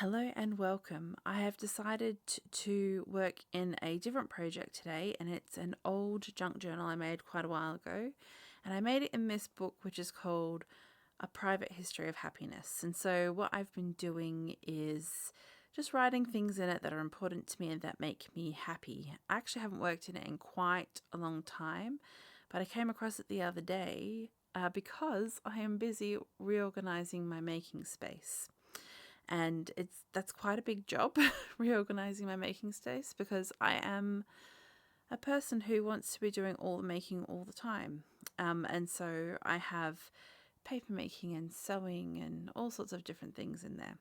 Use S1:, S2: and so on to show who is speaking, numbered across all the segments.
S1: Hello and welcome. I have decided to work in a different project today, and it's an old junk journal I made quite a while ago. And I made it in this book, which is called A Private History of Happiness. And so, what I've been doing is just writing things in it that are important to me and that make me happy. I actually haven't worked in it in quite a long time, but I came across it the other day because I am busy reorganizing my making space. And that's quite a big job, reorganizing my making space, because I am a person who wants to be doing all the making all the time. And so I have paper making and sewing and all sorts of different things in there.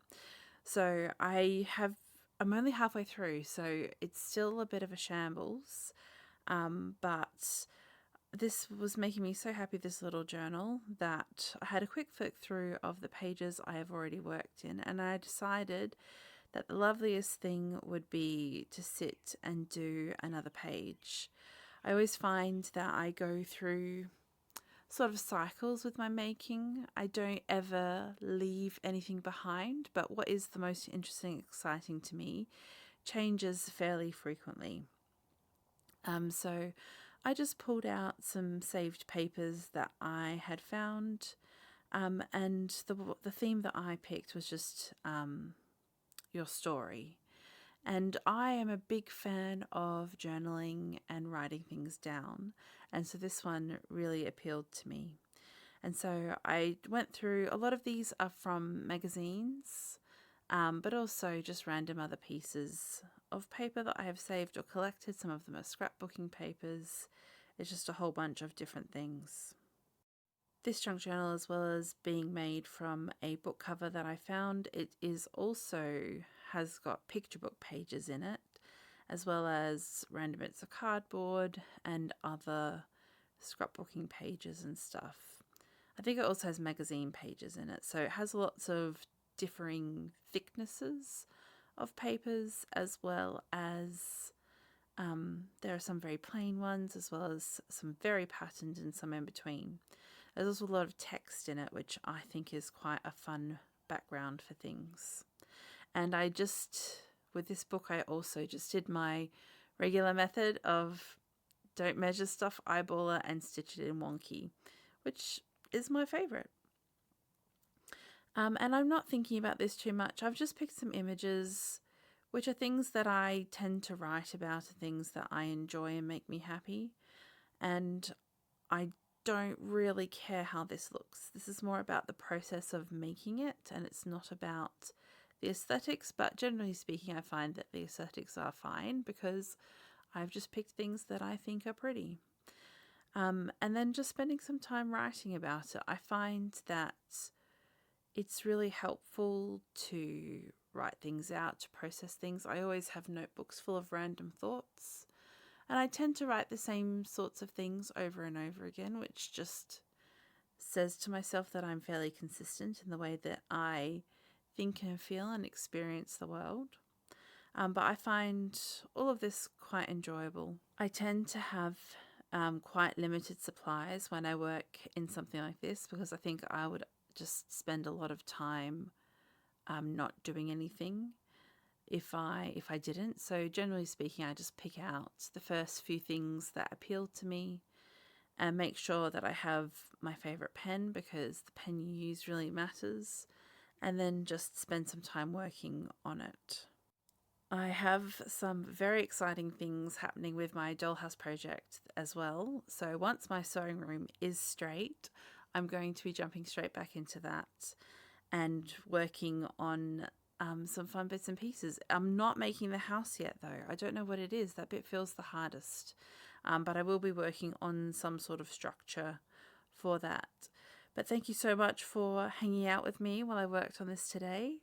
S1: So I'm only halfway through, so it's still a bit of a shambles. But this was making me so happy, this little journal, that I had a quick flick through of the pages I have already worked in, and I decided that the loveliest thing would be to sit and do another page. I always find that I go through sort of cycles with my making. I don't ever leave anything behind, but what is the most interesting, exciting to me changes fairly frequently. So I just pulled out some saved papers that I had found, and the theme that I picked was just your story. And I am a big fan of journaling and writing things down, and so this one really appealed to me. And so I went through a lot of these are from magazines, but also just random other pieces of paper that I have saved or collected. Some of them are scrapbooking papers. It's just a whole bunch of different things. This junk journal, as well as being made from a book cover that I found, it is also has got picture book pages in it, as well as random bits of cardboard and other scrapbooking pages and stuff. I think it also has magazine pages in it, so it has lots of differing thicknesses of papers, as well as there are some very plain ones, as well as some very patterned and some in between. There's also a lot of text in it, which I think is quite a fun background for things. And with this book, I also just did my regular method of don't measure stuff, eyeball it, and stitch it in wonky, which is my favorite. And I'm not thinking about this too much. I've just picked some images, which are things that I tend to write about, things that I enjoy and make me happy. And I don't really care how this looks. This is more about the process of making it, and it's not about the aesthetics, but generally speaking, I find that the aesthetics are fine because I've just picked things that I think are pretty. And then just spending some time writing about it. I find that it's really helpful to write things out, to process things. I always have notebooks full of random thoughts, and I tend to write the same sorts of things over and over again, which just says to myself that I'm fairly consistent in the way that I think and feel and experience the world. But I find all of this quite enjoyable. I tend to have quite limited supplies when I work in something like this, because I think I would just spend a lot of time not doing anything if I didn't. So generally speaking, I just pick out the first few things that appeal to me and make sure that I have my favorite pen, because the pen you use really matters, and then just spend some time working on it. I have some very exciting things happening with my dollhouse project as well. So once my sewing room is straight, I'm going to be jumping straight back into that and working on some fun bits and pieces. I'm not making the house yet, though. I don't know what it is. That bit feels the hardest. But I will be working on some sort of structure for that. But thank you so much for hanging out with me while I worked on this today.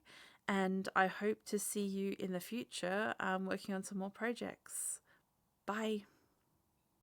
S1: And I hope to see you in the future working on some more projects. Bye.